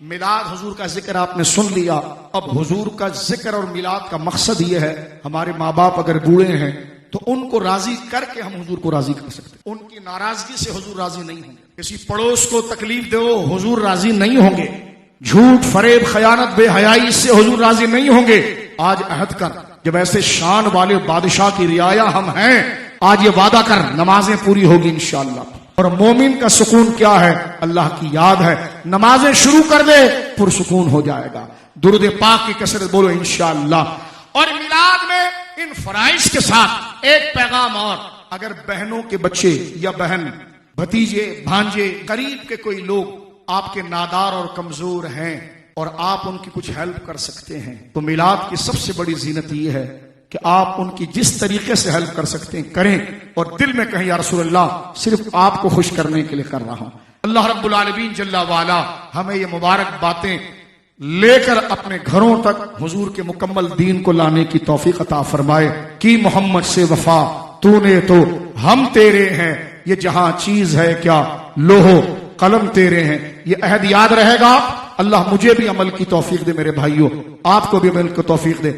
मिलाद हुजूर का जिक्र आपने सुन लिया। अब हुजूर का जिक्र और मिलाद का मकसद ये है, हमारे माँ बाप अगर बूढ़े हैं तो उनको राजी करके हम हुजूर को राजी कर सकते हैं। उनकी नाराजगी से हुजूर राजी नहीं होंगे। किसी पड़ोस को तकलीफ दो, हुजूर राजी नहीं होंगे। झूठ, फरेब, खयानत, बेहयाई से हुजूर राजी नहीं होंगे। आज अहद कर, जब ऐसे शान वाले बादशाह की रियाया हम हैं, आज ये वादा कर, नमाजें पूरी होगी इंशाअल्लाह। और मोमिन का सुकून क्या है? अल्लाह की याद है। नमाजें शुरू कर दे, पुरसुकून हो जाएगा। दुरूद पाक की कसरत बोलो इंशाअल्लाह। और मिलाद में इन फराइज के साथ एक पैगाम और, अगर बहनों के बच्चे या बहन, भतीजे, भांजे, करीब के कोई लोग आपके नादार और कमजोर हैं और आप उनकी कुछ हेल्प कर सकते हैं, तो मिलाद की सबसे बड़ी जीनत यह है कि आप उनकी जिस तरीके से हेल्प कर सकते हैं करें, और दिल में कहें या रसूलल्लाह सिर्फ आपको खुश करने के लिए कर रहा हूं। अल्लाह रब्बुल आलमीन जल्ला वाला हमें ये मुबारक बातें लेकर अपने घरों तक हुजूर के मुकम्मल दीन को लाने की तौफीक अता फरमाए। कि मोहम्मद से वफा तूने तो हम तेरे हैं, ये जहां चीज है क्या लोहो कलम तेरे हैं। ये अहद याद रहेगा। अल्लाह मुझे भी अमल की तौफीक दे, मेरे भाइयों आपको भी अमल की तौफीक दे।